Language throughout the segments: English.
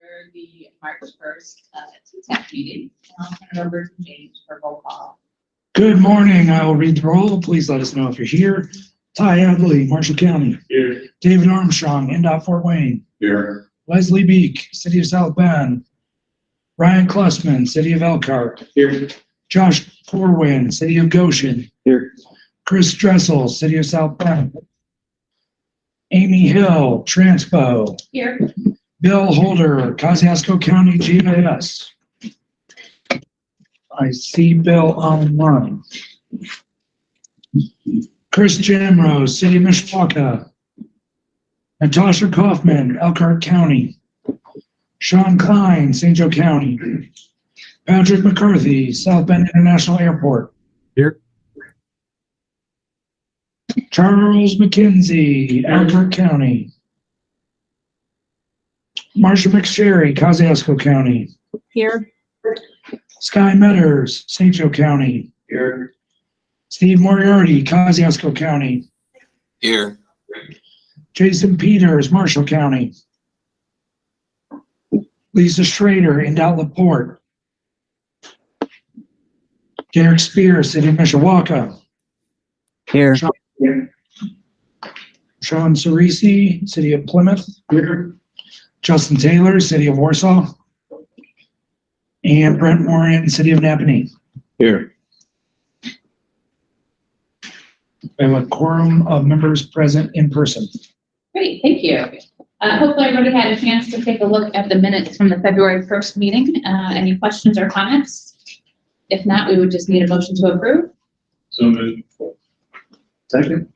For the March 1st TTAC meeting. I'll turn it over to James for roll call. Good morning. I will read the roll. Please let us know if you're here. Ty Adley, Marshall County. Here. David Armstrong, NDOT Fort Wayne. Here. Leslie Beek, City of South Bend. Ryan Klussman, City of Elkhart. Here. Josh Corwin, City of Goshen. Here. Chris Dressel, City of South Bend. Amy Hill, Transpo. Here. Bill Holder, Kosciuszko County GIS. I see Bill online. Chris Jamrose, City of Mishawaka. Natasha Kaufman, Elkhart County. Sean Klein, St. Joe County. Patrick McCarthy, South Bend International Airport. Here. Charles McKenzie, Elkhart County. Marsha McSherry, Kosciuszko County. Here. Sky Metters, St. Joe County. Here. Steve Moriarty, Kosciuszko County. Here. Jason Peters, Marshall County. Lisa Schrader, NDOT LaPorte. Derek Spear, City of Mishawaka. Here. Sean Cerisi, City of Plymouth. Here. Justin Taylor, City of Warsaw. And Brent Warren, City of Napanee. Here. We have a quorum of members present in person. Great, thank you. Hopefully everybody had a chance to take a look at the minutes from the February 1st meeting. Any questions or comments? If not, we would just need a motion to approve. So moved. Second.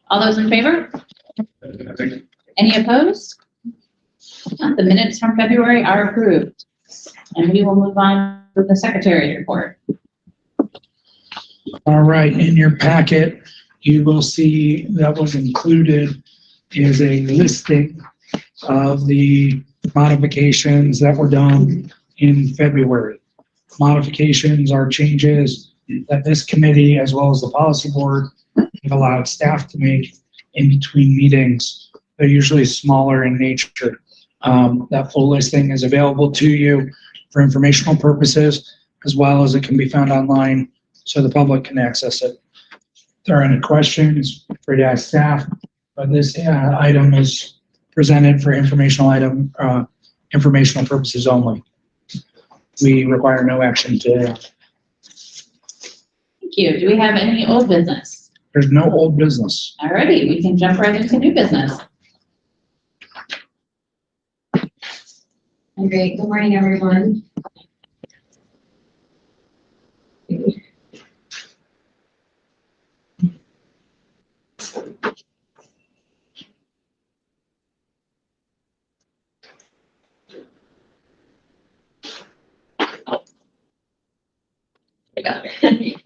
All those in favor? Any opposed? The minutes from February are approved. And we will move on with the secretary's report. All right, in your packet, you will see that was included is a listing of the modifications that were done in February. Modifications are changes that this committee, as well as the policy board, have allowed staff to make in between meetings. They're usually smaller in nature. That full listing is available to you for informational purposes, as well as it can be found online so the public can access it. If there are any questions, free to ask staff, but this item is presented for informational purposes only. We require no action today. Thank you. Do we have any old business? There's no old business. Alrighty, we can jump right into new business. Great. Good morning, everyone.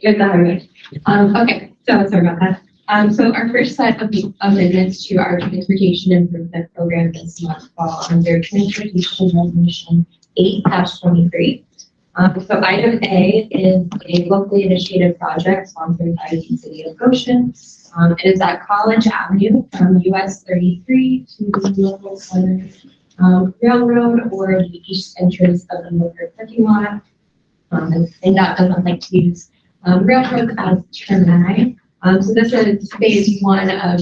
Good morning. Okay, so sorry about that. So our first set of amendments to our transportation improvement program this month fall under Transportation Resolution 8-23. So item A is a locally initiated project sponsored by the City of Goshen. It is at College Avenue from US 33 to the local center railroad or the east entrance of the Motor parking lot. And that doesn't like to use railroads as termini. So this is phase one of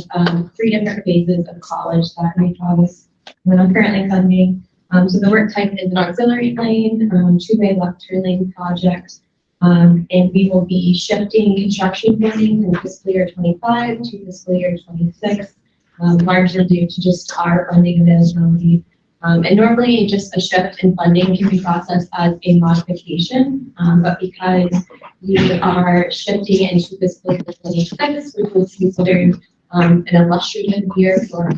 3 different phases of college that MACOG is currently funding. So the work type is an auxiliary lane, 2-way left turn lane project. And we will be shifting construction funding from fiscal year 25 to fiscal year 26, largely due to just our funding availability. And normally just a shift in funding can be processed as a modification, but because we are shifting into fiscal year 26, which was considered an illustrative year for our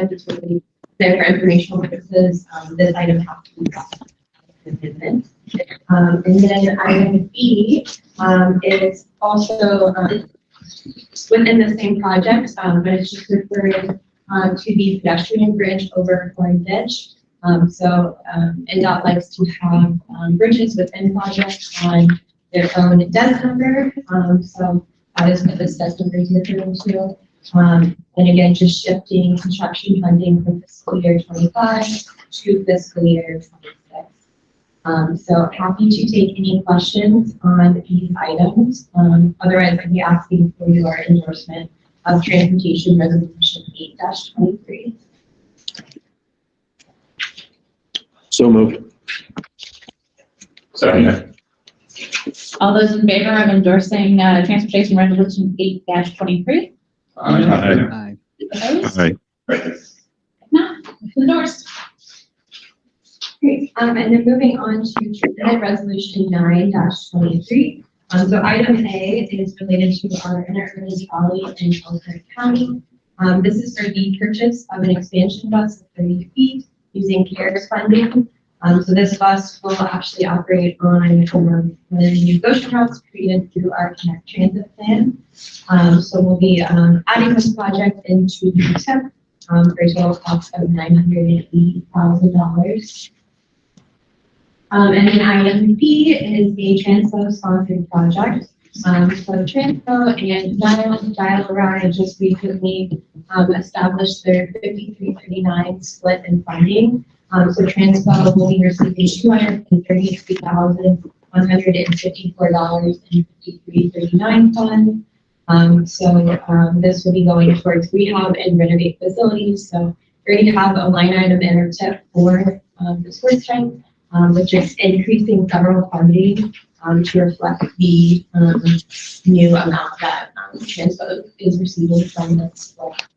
utility, there for informational purposes, this item has to be processed as an amendment. And then item B is also within the same project, but it's just referring to the pedestrian bridge over Corn Ditch. NDOT likes to have bridges within projects on their own DES number. So that is what this DES number is referring to. And again, just shifting construction funding from fiscal year 25 to fiscal year 26. So happy to take any questions on these items. Otherwise, I'd be asking for your endorsement of Transportation Resolution 8-23. So moved. Second. All those in favor of endorsing Transportation Resolution 8-23? Aye. Opposed? Aye. No, it's endorsed. Great. And then moving on to Transit Resolution 9-23. So item A is related to our interurban trolley in Elkhart County. This is for the purchase of an expansion bus of 30 feet using CARES funding. So this bus will actually operate on one of the new GOSHA routes created through our Connect Transit plan. So we'll be adding this project into the TTAC for a total cost of $980,000. And then item B is a Transpo sponsored project. So Transpo and Dial-A-Ride just recently established their 53-39 split in funding. So Transpo will be receiving $233,154.5339 funds. So this will be going towards rehab and renovate facilities. So we already have a line item in our tip for this work stream, which is increasing federal funding to reflect the new amount that Transpo is receiving from this split.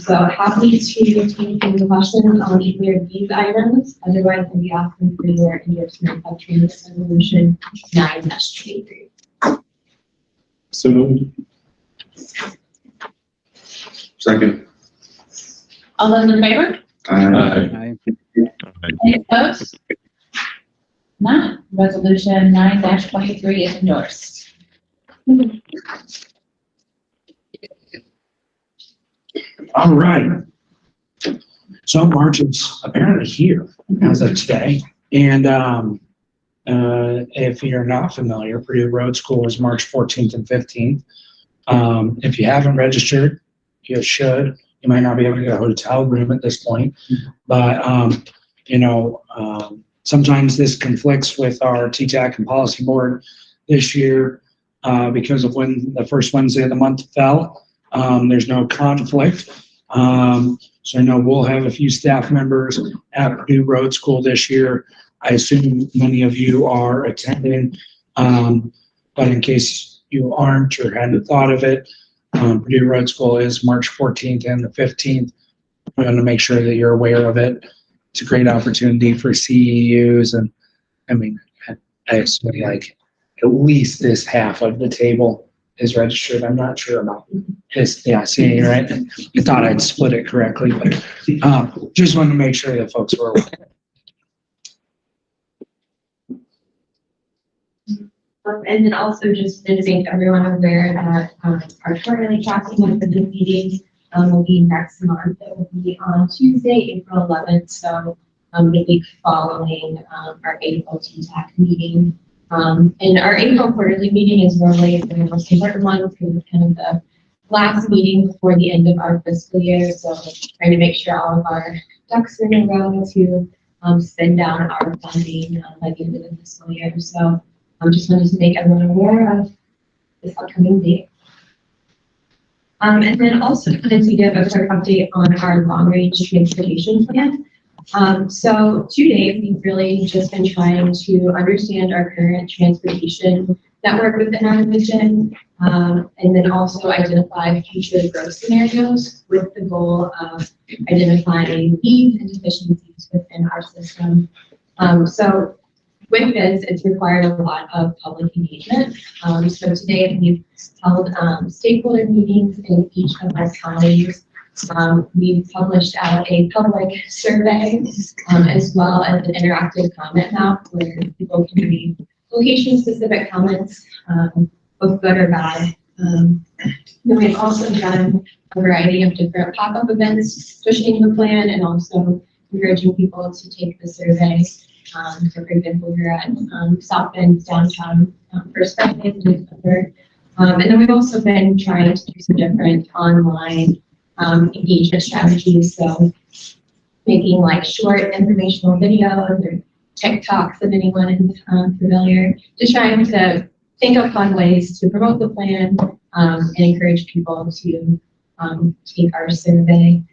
So happy to take any questions on either of these items. Otherwise, I'll be asking for your endorsement of Transit Resolution 9-23. So moved. Second. All those in favor? Aye. Any opposed? None. Resolution 9-23 is endorsed. All right. So March is apparently here as of today. And if you're not familiar, Purdue Road School is March 14th and 15th. If you haven't registered, you should. You might not be able to get a hotel room at this point, but sometimes this conflicts with our TTAC and policy board this year because of when the first Wednesday of the month fell. There's no conflict. So I know we'll have a few staff members at Purdue Road School this year. I assume many of you are attending, but in case you aren't or hadn't thought of it, Purdue Road School is March 14th and the 15th. I'm going to make sure that you're aware of it. It's a great opportunity for CEUs, and I mean, I assume like at least this half of the table is registered. I'm not sure about this. Yeah, see, right? I thought I'd split it correctly, but just wanted to make sure that folks were aware. And then also just to make everyone aware that our quarterly tracking of the meetings will be next month. It will be on Tuesday, April 11th. So the week following our April TTAC meeting. And our April quarterly meeting is normally the most important one because it's kind of the last meeting before the end of our fiscal year. So trying to make sure all of our ducks are in a row to spend down our funding by the end of the fiscal year. So just wanted to make everyone aware of this upcoming date. And then also wanted to give a quick update on our long-range transportation plan. So to date, we've really just been trying to understand our current transportation network within our vision, and then also identify future growth scenarios with the goal of identifying needs and deficiencies within our system. So with this, it's required a lot of public engagement. So today we've held stakeholder meetings in each of our counties. We've published out a public survey as well as an interactive comment map where people can read location-specific comments, both good or bad. Then we've also done a variety of different pop-up events pushing the plan and also encouraging people to take the survey. So for example, we're at South Bend downtown First Friday in December. And then we've also been trying to do some different online engagement strategies. So making like short informational videos or TikToks, if anyone is familiar, just trying to think of fun ways to promote the plan and encourage people to take our survey.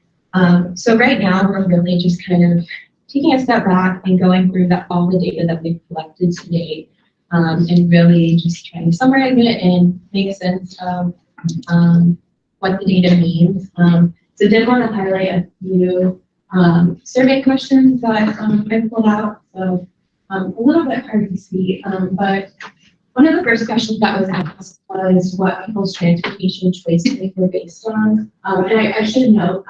So right now we're really just kind of taking a step back and going through all the data that we've collected to date and really just trying to summarize it and make sense of what the data means. So I did want to highlight a few survey questions that I pulled out. So a little bit hard to see, but one of the first questions that was asked was what people's transportation choices were based on. And I should note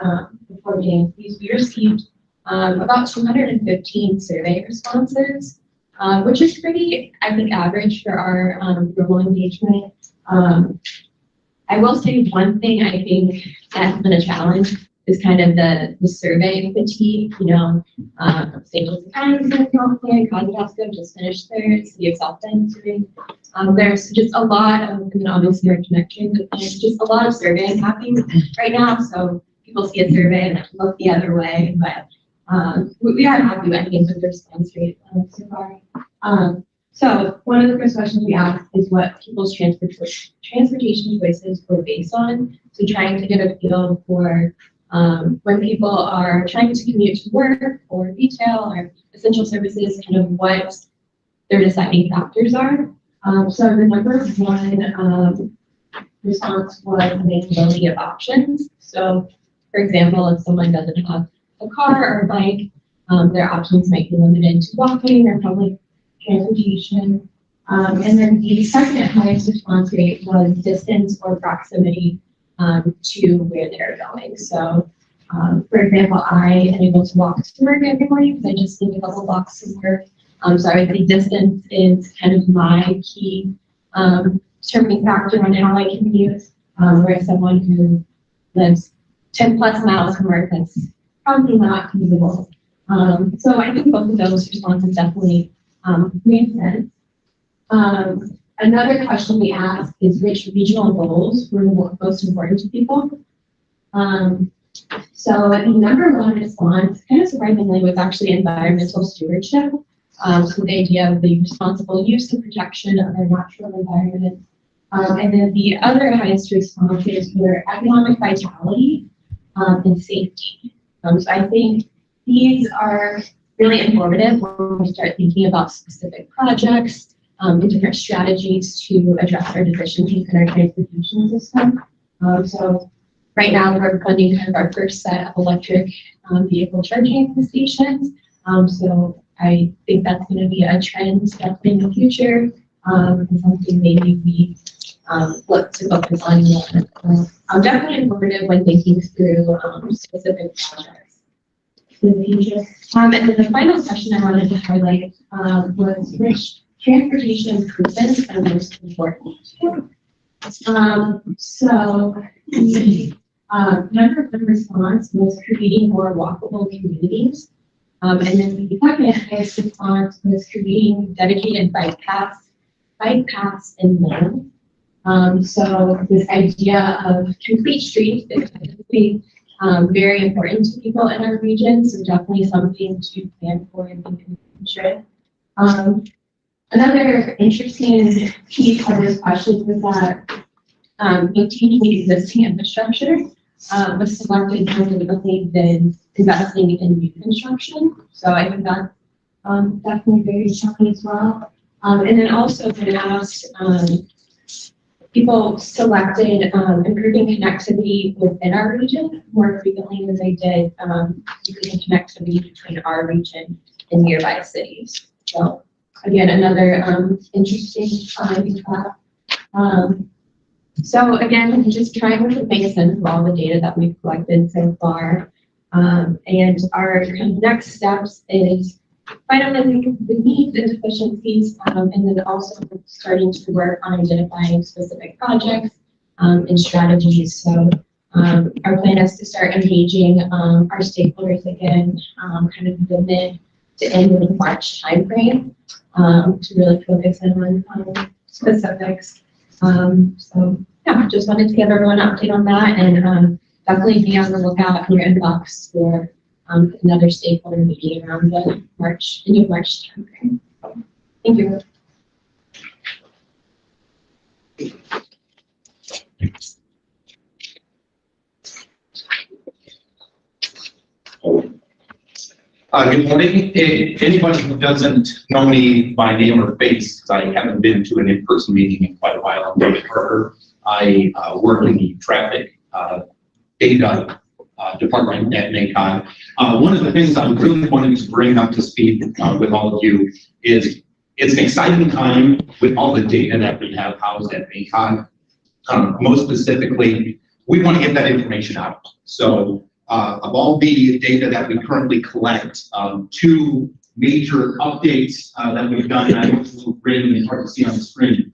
before getting these, we received about 215 survey responses, which is pretty, I think, average for our global engagement. I will say one thing I think that's been a challenge is kind of the survey fatigue. You know, St. Joseph County is in California, Cosmosco just finished their City of South Bend survey. There's just a lot of, and obviously our connection, but there's just a lot of surveys happening right now. So people see a survey and look the other way, but we are happy, I think, with the response rate so far. So one of the first questions we asked is what people's transportation choices were based on. So trying to get a feel for when people are trying to commute to work or retail or essential services, kind of what their deciding factors are. So the number one response was availability of options. So for example, if someone doesn't have a car or a bike, their options might be limited to walking or public transportation. And then the second highest response rate was distance or proximity to where they're going. So, for example, I am able to walk to work every morning because I just need a couple blocks to work. So I would say distance is kind of my key determining factor on how I commute, whereas someone who lives 10 plus miles from work, that's probably not feasible. So I think both of those responses definitely made sense. Another question we asked is which regional goals were most important to people. So the number one response, kind of surprisingly, was actually environmental stewardship. So the idea of the responsible use and protection of our natural environment. And then the other highest responses were economic vitality and safety. So I think these are really informative when we start thinking about specific projects and different strategies to address our deficiencies in our transportation system. So right now we're funding kind of our first set of electric vehicle charging stations. So I think that's going to be a trend definitely in the future and something maybe we look to focus on more. Definitely informative when thinking through specific projects in the future. And then the final question I wanted to highlight was which transportation improvements are most important. So the number of the response was creating more walkable communities. And then the second highest response was creating dedicated bike paths and lanes. So this idea of complete streets is definitely very important to people in our region. So definitely something to plan for in the future. Another interesting piece of this question was that maintaining the existing infrastructure was selected more deliberately than investing in new construction. So I think that's definitely very shocking as well. And then also when asked, people selected improving connectivity within our region more frequently than they did improving connectivity between our region and nearby cities. So again, another interesting finding. So again, just trying to make sense of all the data that we've collected so far. And our kind of next steps is finalizing the needs and deficiencies, and then also starting to work on identifying specific projects and strategies. So our plan is to start engaging our stakeholders again, kind of the mid to end of the March timeframe, to really focus in on specifics. So yeah, just wanted to give everyone an update on that, and definitely be on the lookout in your inbox for another stakeholder meeting around the end of March timeframe. Thank you. Good morning. Anybody who doesn't know me by name or face, because I haven't been to an in-person meeting in quite a while, I'm David Parker. I work in the traffic data department at MACOG. One of the things I'm really wanting to bring up to speed with all of you is it's an exciting time with all the data that we have housed at MACOG. Most specifically, we want to get that information out. So of all the data that we currently collect, two major updates that we've done, and I know it's a little green and hard to see on the screen,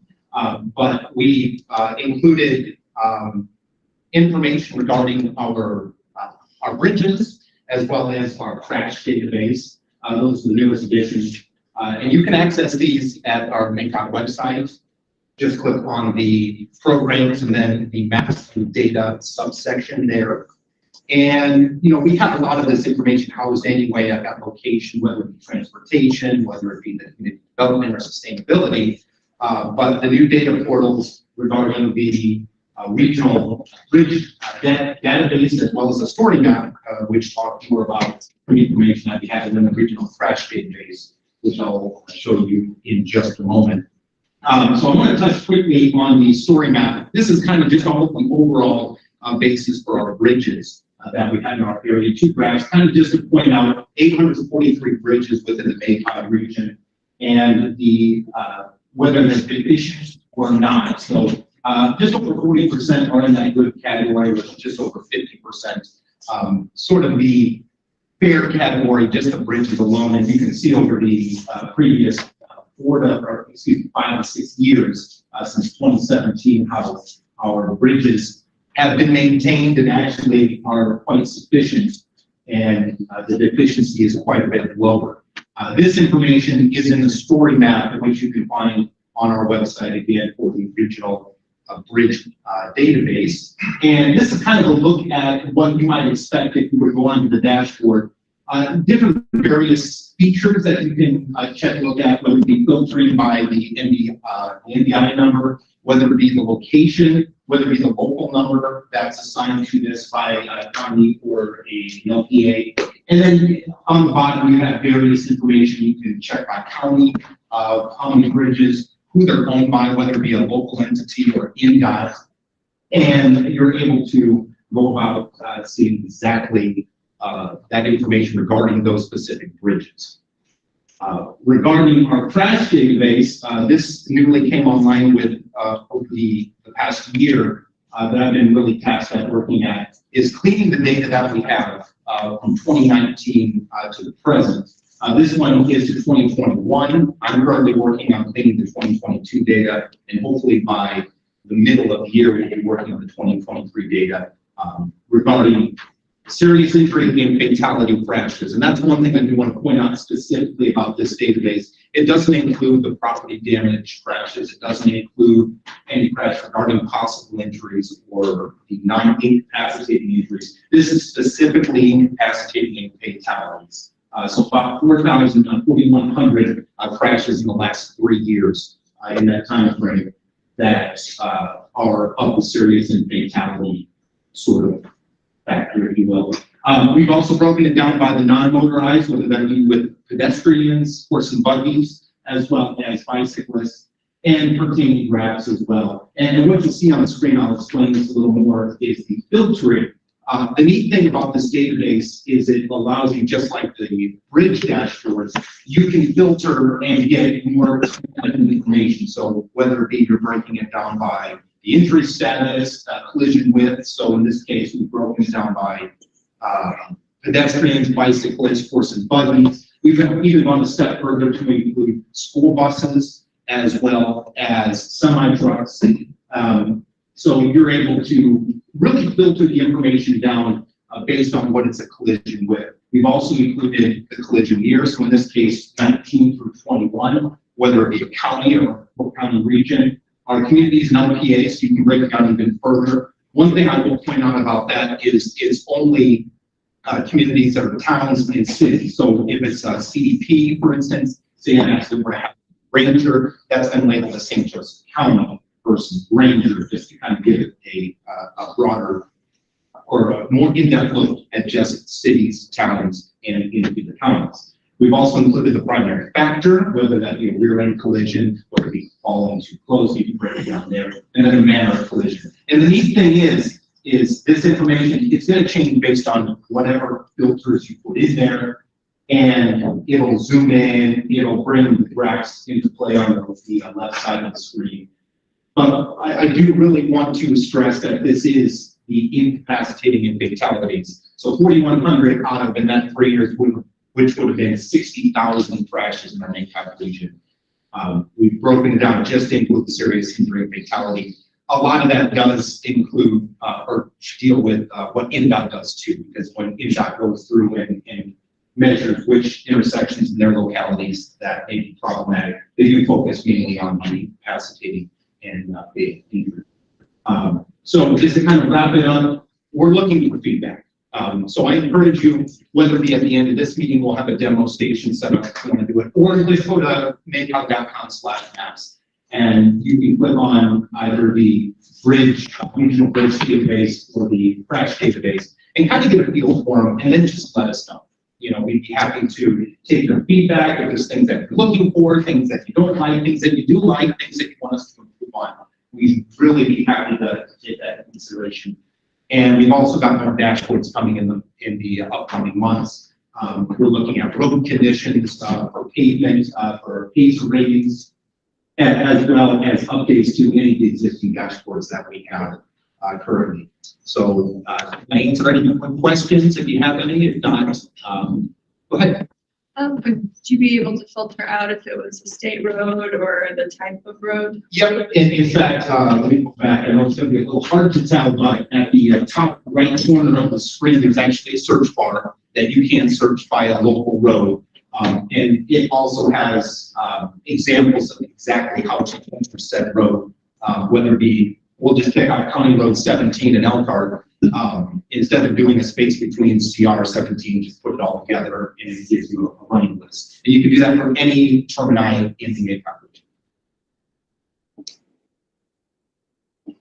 but we included information regarding our bridges as well as our crash database. Those are the newest additions. And you can access these at our MACOG website. Just click on the programs and then the maps and data subsection there. And, you know, we have a lot of this information housed anyway at that location, whether it be transportation, whether it be the community development or sustainability. But the new data portals regarding the regional bridge database, as well as the story map, which talk more about the information that we have in the regional crash database, which I'll show you in just a moment. So I want to touch quickly on the story map. This is kind of just all the overall basis for our bridges that we have in our area. Two graphs, kind of just to point out 843 bridges within the MACOG region, and the whether there's been issues or not. So just over 40% are in that good category, with just over 50% sort of the fair category, just the bridges alone. And you can see over the previous 5 to 6 years since 2017 how our bridges have been maintained and actually are quite sufficient, and the deficiency is quite a bit lower. This information is in the story map, which you can find on our website again for the regional bridge database. And this is kind of a look at what you might expect if you were going to the dashboard. Different various features that you can check a look at, whether it be filtering by the NDI number, whether it be the location, whether it be the local number that's assigned to this by county or an LPA. And then on the bottom, you have various information you can check by county, how many bridges, who they're owned by, whether it be a local entity or NDOT. And you're able to go about seeing exactly that information regarding those specific bridges. Regarding our crash database, this newly came online with over the past year that I've been really tasked at working at, is cleaning the data that we have from 2019 to the present. This one is to 2021. I'm currently working on cleaning the 2022 data, and hopefully by the middle of the year, we'll be working on the 2023 data regarding serious injury and fatality crashes. And that's one thing I do want to point out specifically about this database. It doesn't include the property damage crashes. It doesn't include any crash regarding possible injuries or the non-incapacitating injuries. This is specifically incapacitating and fatalities. So about 4,100 crashes in the last 3 years in that time frame that are of the serious and fatality sort of factor, if you will. We've also broken it down by the non-motorized, whether that be with pedestrians, horse and buggies, as well as bicyclists, and pertaining graphs as well. And what you see on the screen, I'll explain this a little more, is the filtering. The neat thing about this database is it allows you, just like the bridge dashboards, you can filter and get more information. So whether it be you're breaking it down by the injury status, collision width. So in this case, we've broken it down by pedestrians, bicyclists, horse and buggies. We've even gone a step further to include school buses as well as semi-trucks. So you're able to really filter the information down based on what it's a collision with. We've also included the collision year. So in this case, 19 through 21, whether it be a county or a county region. our communities and LPAs, so you can break it down even further. One thing I will point out about that is it's only communities that are towns and cities. So if it's a CDP, for instance, say an accident where Ranger, that's been labeled as St. Joseph County versus Ranger, just to kind of give it a broader or a more in-depth look at just cities, towns, and the counties. We've also included the primary factor, whether that be a rear-end collision, whether it be falling too close, you can break it down there, and then a manner of collision. And the neat thing is this information, it's going to change based on whatever filters you put in there, and it'll zoom in, it'll bring the graphs into play on the left side of the screen. But I do really want to stress that this is the incapacitating and fatalities. So 4,100 out of the net 3 years, which would have been 60,000 crashes in our main calculation. We've broken it down just to include the serious injury and fatality. A lot of that does include or deal with what INDOT does too, because when INDOT goes through and measures which intersections in their localities that may be problematic, they do focus mainly on the incapacitating and injury. So just to kind of wrap it up, we're looking for feedback. So I encourage you, whether it be at the end of this meeting, we'll have a demo station set up if you want to do it, or just go to macog.com/maps, and you can click on either the regional bridge database or the crash database, and kind of get a feel for them, and then just let us know. You know, we'd be happy to take your feedback if there's things that you're looking for, things that you don't like, things that you do like, things that you want us to improve on. We'd really be happy to take that into consideration. And we've also got more dashboards coming in the upcoming months. We're looking at road conditions for pavement, for pacer ratings, as well as updates to any of the existing dashboards that we have currently. So I answer any questions if you have any. If not, go ahead. Would you be able to filter out if it was a state road or the type of road? Yep. In fact, let me go back. I know it's going to be a little hard to tell, but at the top right corner of the screen, there's actually a search bar that you can search by a local road. And it also has examples of exactly how to enter said road, whether it be, we'll just pick out County Road 17 in Elkhart. Instead of doing a space between CR 17, just put it all together and it gives you a running list. And you can do that for any termini in the MACOG.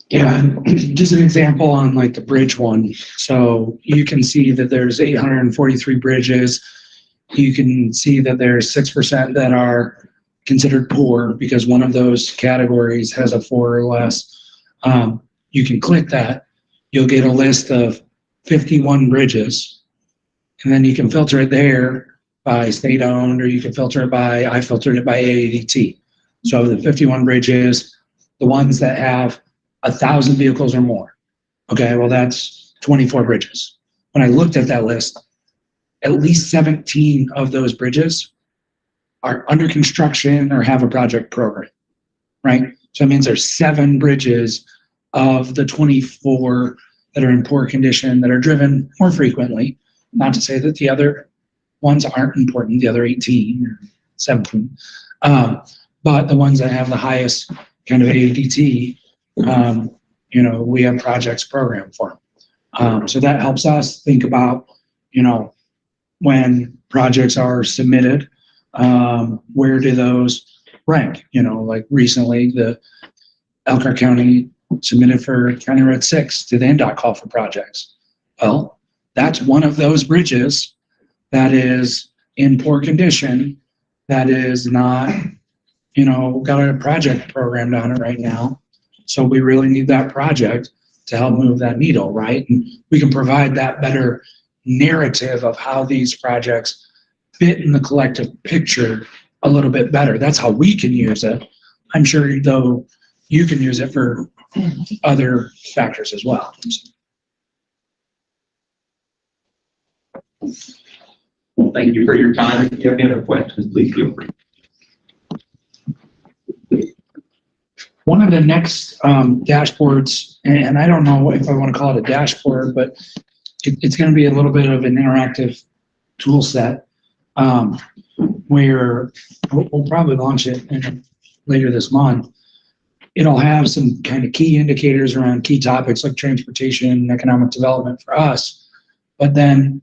Yeah, just an example on like the bridge one. So you can see that there's 843 bridges. You can see that there's 6% that are considered poor because one of those categories has a 4 or less. You can click that. You'll get a list of 51 bridges, and then you can filter it there by state owned, or you can filter it by, I filtered it by AADT. So the 51 bridges, the ones that have 1,000 vehicles or more. Okay, well that's 24 bridges. When I looked at that list, at least 17 of those bridges are under construction or have a project program, right? So that means there's 7 bridges of the 24 that are in poor condition, that are driven more frequently. Not to say that the other ones aren't important, the other 18 or 17, but the ones that have the highest kind of ADT, you know, we have projects programmed for them. So that helps us think about, you know, when projects are submitted, where do those rank? You know, like recently the Elkhart County submitted for County Road 6 to the NDOT call for projects. Well, that's one of those bridges that is in poor condition, that is not, you know, got a project programmed on it right now. So we really need that project to help move that needle, right? And we can provide that better narrative of how these projects fit in the collective picture a little bit better. That's how we can use it. I'm sure though you can use it for other factors as well. Well, thank you for your time. If you have any other questions, please feel free. One of the next dashboards, and I don't know if I want to call it a dashboard, but it's going to be a little bit of an interactive tool set where we'll probably launch it later this month. it'll have some kind of key indicators around key topics like transportation and economic development for us. But then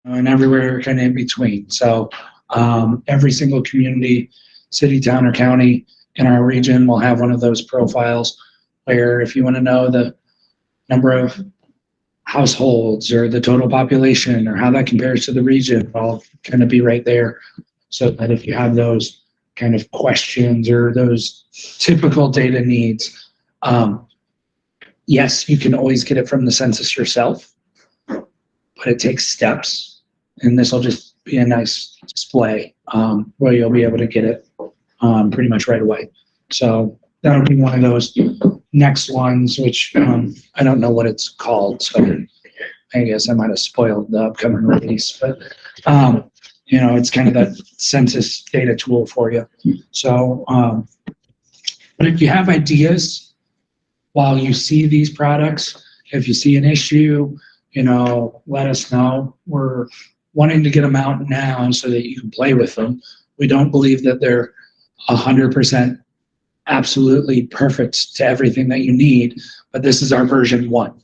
and everywhere kind of in between. So every single community, city, town, or county in our region will have one of those profiles where if you want to know the number of households or the total population or how that compares to the region, will kind of be right there. So that if you have those kind of questions or those typical data needs, yes, you can always get it from the census yourself, but it takes steps. And this will just be a nice display where you'll be able to get it pretty much right away. So that'll be one of those next ones, which I don't know what it's called. So I guess I might have spoiled the upcoming release, but it's kind of that census data tool for you. So, but if you have ideas while you see these products, if you see an issue, let us know. We're wanting to get them out now so that you can play with them. We don't believe that they're 100% absolutely perfect to everything that you need, but this is our version 1.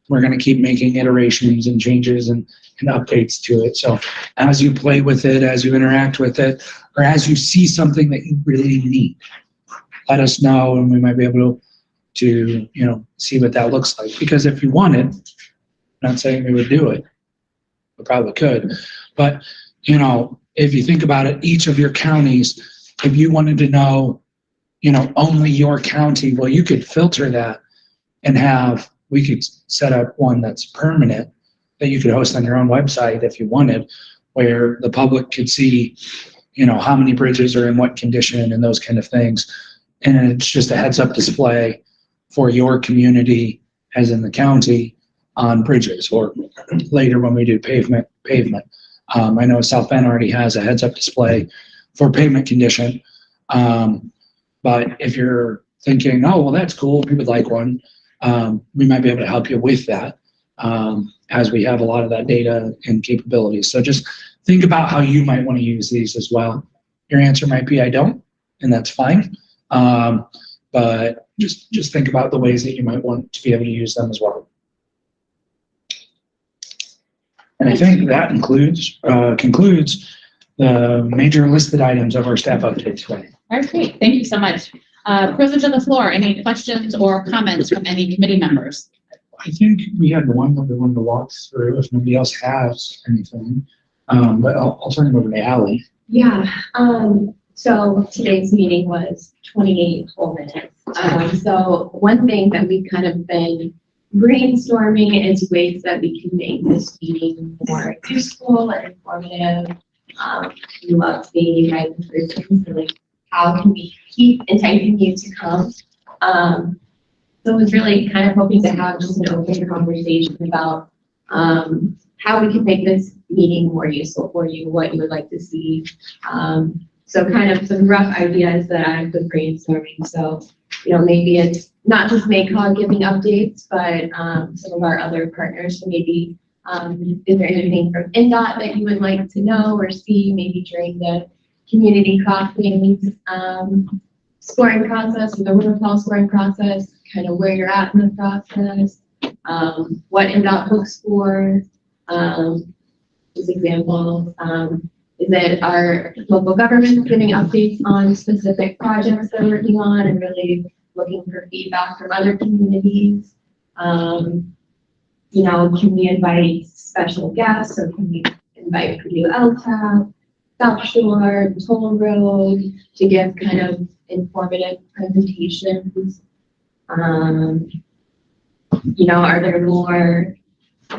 We're going to keep making iterations and changes and updates to it. So as you play with it, as you interact with it, or as you see something that you really need, let us know and we might be able to see what that looks like. Because if you wanted, I'm not saying we would do it, we probably could, but if you think about it, each of your counties, if you wanted to know, only your county, well, you could filter that and we could set up one that's permanent that you could host on your own website if you wanted, where the public could see, how many bridges are in what condition and those kind of things. And it's just a heads up display for your community, as in the county, on bridges, or later when we do pavement. I know South Bend already has a heads up display for pavement condition. But if you're thinking, oh, well, that's cool, we would like one, we might be able to help you with that as we have a lot of that data and capabilities. So just think about how you might want to use these as well. Your answer might be, I don't, and that's fine. But just think about the ways that you might want to be able to use them as well. And I think that concludes the major listed items of our staff update today. All right, great. Thank you so much. Privilege of the floor. Any questions or comments from any committee members? I think we had one that we wanted to walk through if nobody else has anything. But I'll turn it over to Allie. Yeah. So today's meeting was 28 whole minutes. So one thing that we've kind of been brainstorming is ways that we can make this meeting more useful and informative. We love seeing you guys in person, so like, how can we keep enticing you to come? So I was really kind of hoping to have just an open conversation about how we can make this meeting more useful for you, what you would like to see. So kind of some rough ideas that I've been brainstorming. So, maybe it's not just MACOG giving updates, but some of our other partners. So maybe, is there anything from NDOT that you would like to know or see maybe during the community crossings scoring process, or the waterfall scoring process, kind of where you're at in the process, what NDOT looks for, as examples. Is it our local government giving updates on specific projects they're working on and really looking for feedback from other communities? Can we invite special guests, or can we invite Purdue LTAP, South Shore, Toll Road to give kind of informative presentations? Are there more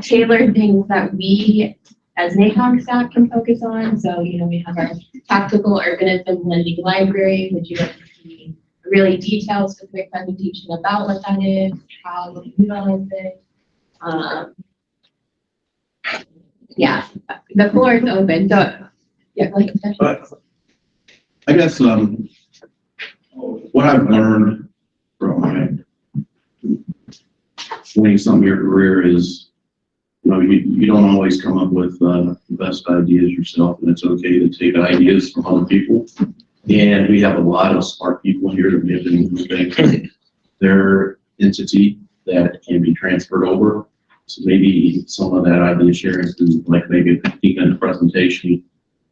tailored things that we as MACOG staff can focus on? So, we have our tactical urbanism lending library. Would you like to see a really detailed specific presentation about what that is, how we utilize it. Yeah, the floor is open, so, yeah, like. But I guess, what I've learned from my 20-some-year career is, you don't always come up with the best ideas yourself, and it's okay to take ideas from other people. And we have a lot of smart people here that we have been their entity that can be transferred over. So maybe some of that idea sharing is like maybe a 15-minute presentation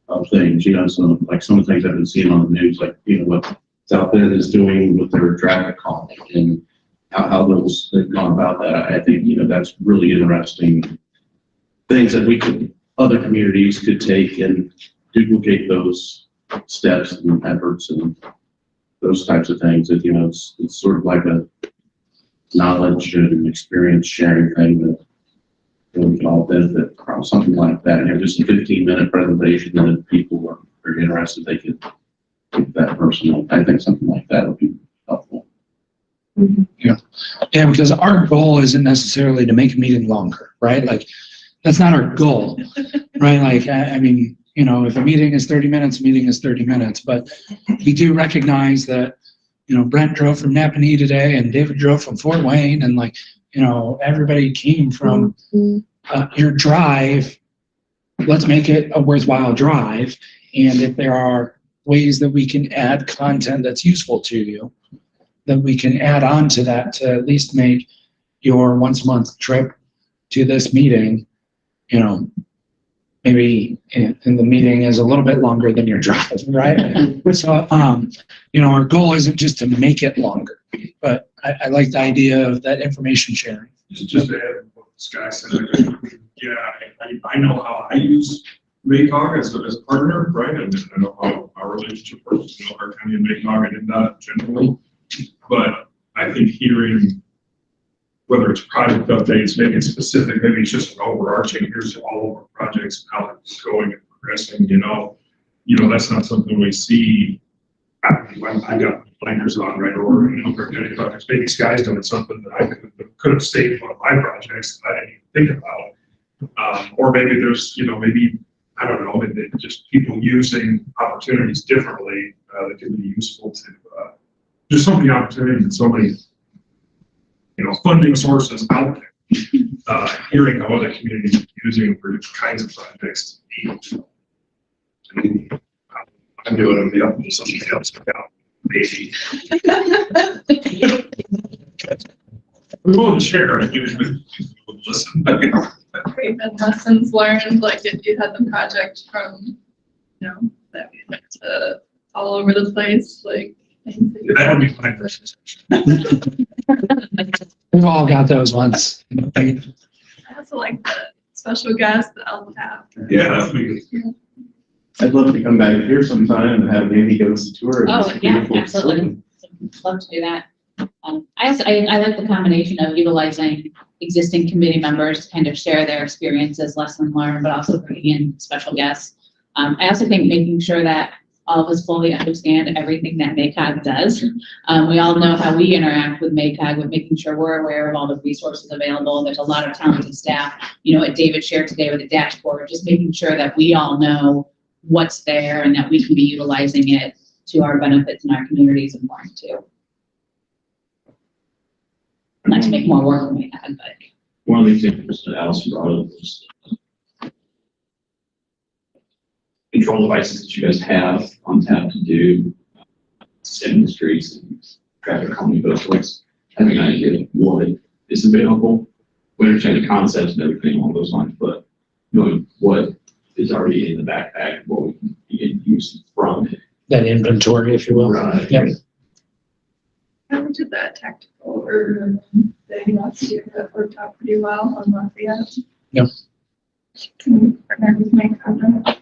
of things, some of the things I've been seeing on the news, like, what South Bend is doing with their traffic calming and how those have gone about that. I think, that's really interesting things that other communities could take and duplicate those steps and efforts and those types of things that, it's sort of like a knowledge and experience sharing thing that we can all benefit from, something like that. Just a 15-minute presentation, and if people are interested, they could get that personal. I think something like that would be helpful. Yeah, because our goal isn't necessarily to make a meeting longer, right? Like, that's not our goal, right? Like, I mean, if a meeting is 30 minutes, a meeting is 30 minutes, but we do recognize that, Brent drove from Napanee today and David drove from Fort Wayne, and everybody came from your drive. Let's make it a worthwhile drive. And if there are ways that we can add content that's useful to you, that we can add on to that to at least make your once a month trip to this meeting, maybe in the meeting is a little bit longer than your drive, right? So, our goal isn't just to make it longer, but I like the idea of that information sharing. Just to add what Sky said, I know how I use MACOG as a partner, right? And I know how our relationship works, our county and MACOG, I did not generally. But I think hearing whether it's project updates, maybe it's specific, maybe it's just an overarching, here's all of our projects, how it's going and progressing, that's not something we see. I got blinders on, right, or for any projects. Maybe Sky's doing something that I could have stated one of my projects that I didn't even think about. Or maybe there's, maybe, I don't know, maybe just people using opportunities differently that can be useful to, there's so many opportunities and so many, funding sources out there. Hearing how other communities are using for different kinds of projects. I'm doing them up to something else about maybe. We won't share. Listen. Great, and lessons learned, like if you had the project from, that we went to all over the place, like. That would be my first. We've all got those ones. I also like the special guest that I'll have. Yeah, that'd be good. I'd love to come back here sometime and have maybe give us a tour. Oh, yeah, absolutely. Love to do that. I like the combination of utilizing existing committee members to kind of share their experiences, lesson learned, but also bringing in special guests. I also think making sure that all of us fully understand everything that MACOG does. We all know how we interact with MACOG, with making sure we're aware of all the resources available. There's a lot of talented staff, what David shared today with the dashboard, just making sure that we all know what's there and that we can be utilizing it to our benefits in our communities and more too. Not to make more work than we had, but. One of the things that Allison brought up was control devices that you guys have on tap to do in the streets and traffic calming both ways. Having an idea of what is available. We understand the concepts and everything along those lines, but knowing what is already in the backpack, what we can begin using from it. That inventory, if you will. Right. Yep. We did that tactical urban thing last year that worked out pretty well on Lafayette. Yep. Can we partner with MACOG?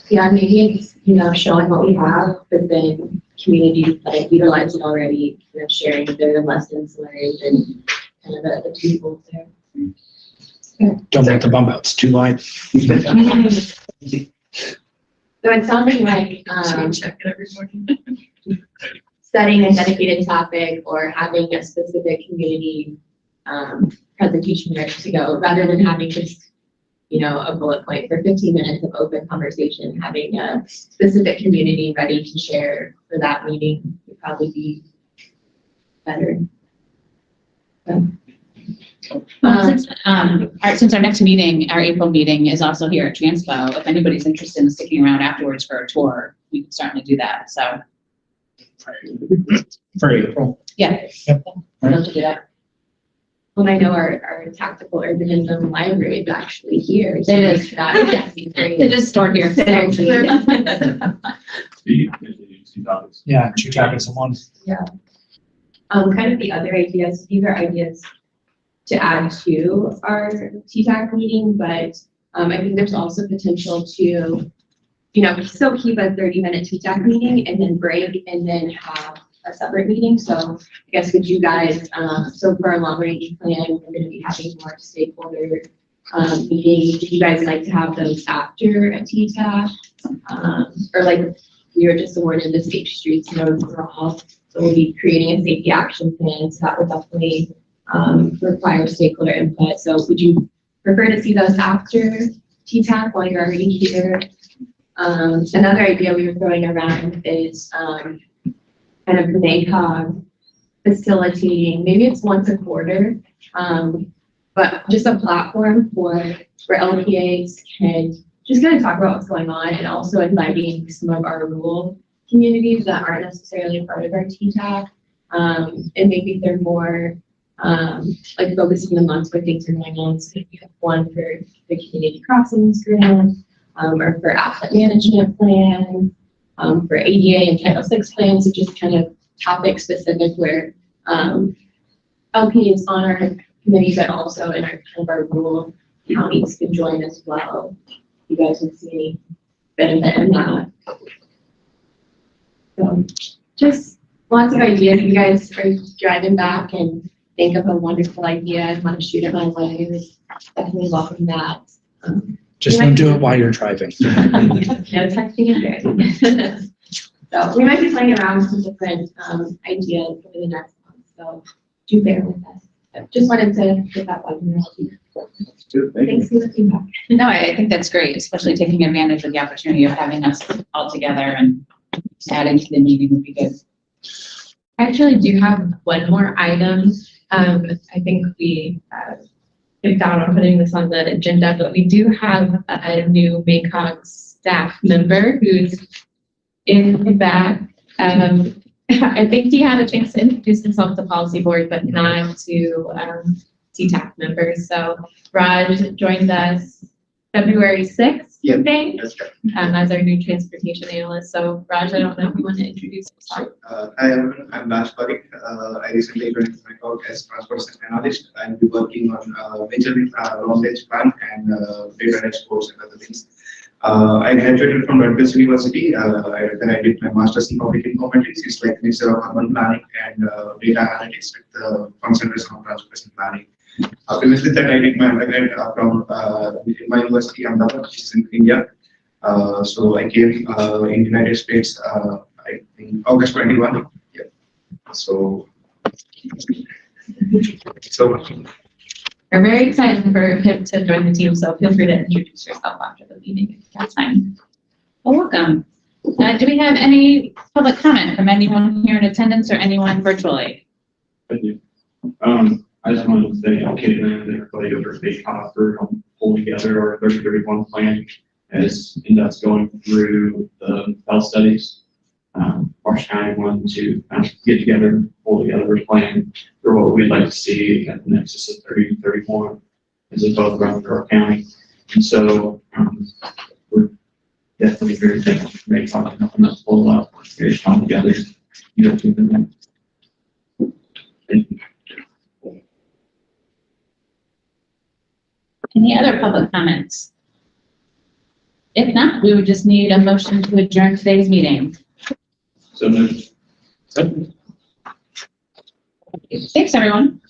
Yeah, maybe it's, showing what we have, but then communities that utilize it already, sharing their lessons learned and kind of the tools there. Don't make the bump outs too wide. So it sounded like, Check it every morning. setting a dedicated topic or having a specific community presentation ready to go, rather than having just, a bullet point for 15 minutes of open conversation. Having a specific community ready to share for that meeting would probably be better. Since our next meeting, our April meeting is also here at Transpo, if anybody's interested in sticking around afterwards for a tour, we can certainly do that. So, For April. yeah. Yep. I'd love to do that. Well, I know our tactical urbanism library is actually here. It is. It is stored here. Yeah, 2 topics at once. Kind of the other ideas, these are ideas to add to our TTAC meeting, but I think there's also potential to, still keep a 30-minute TTAC meeting and then break and then have a separate meeting. So I guess would you guys, so for our long range plan, we're going to be having more stakeholder meetings. Would you guys like to have those after a TTAC? Or like we were just awarded the Safe Streets overall. So we'll be creating a safety action plan. So that would definitely require stakeholder input. So would you prefer to see those after TTAC while you're already here? Another idea we were throwing around is kind of MACOG facilitating, maybe it's once a quarter, but just a platform where LPAs can just kind of talk about what's going on, and also inviting some of our rural communities that aren't necessarily a part of our TTAC, and maybe they're more like focusing the months where things are going on. So if you have one for the community crossings grant, or for asset management plan, for ADA and Title VI plans, so just kind of topic specific where LPs on our committee, but also in our kind of our rural counties can join as well. You guys would see any benefit in that. So just lots of ideas. You guys are driving back and think of a wonderful idea and want to shoot it my way. Definitely welcome that. Just don't do it while you're driving. No texting and driving. So we might be playing around with some different ideas over the next month. So do bear with us. Just wanted to get that one. Thanks for the feedback. No, I think that's great, especially taking advantage of the opportunity of having us all together and adding to the meeting would be good. I actually do have one more item. I think we skipped out on putting this on the agenda, but we do have a new MACOG staff member who's in the back. I think he had a chance to introduce himself to policy board, but not to TTAC members. So Raj joined us February 6th, I think, as our new transportation analyst. So Raj, I don't know if you want to introduce yourself. Hi everyone, I'm Raj Parikh. I recently joined MACOG as transportation analyst. I'll be working on majorly long range plan and data exports and other things. I graduated from Rutgers University. Then I did my master's in public informatics. It's like a mixture of urban planning and data analytics with the concentration on transportation planning. Previously that I did my undergrad from my university, Ahmedabad, which is in India. So I came in United States, I think August 21. Yeah. So We're very excited for him to join the team, so feel free to introduce yourself after the meeting. That's fine. Well, welcome. Do we have any public comment from anyone here in attendance or anyone virtually? Thank you. I just wanted to say, Caitlin and everybody over at MACOG for pulling together our 3031 plan as Indus going through the health studies. Marsh County wanted to get together, pull together a plan for what we'd like to see at the nexus of 3031 as it both run through our county. And so we're definitely very thankful for MACOG and helping us pull up very strong together. Thank you. Any other public comments? If not, we would just need a motion to adjourn today's meeting. So moved. Thanks, everyone.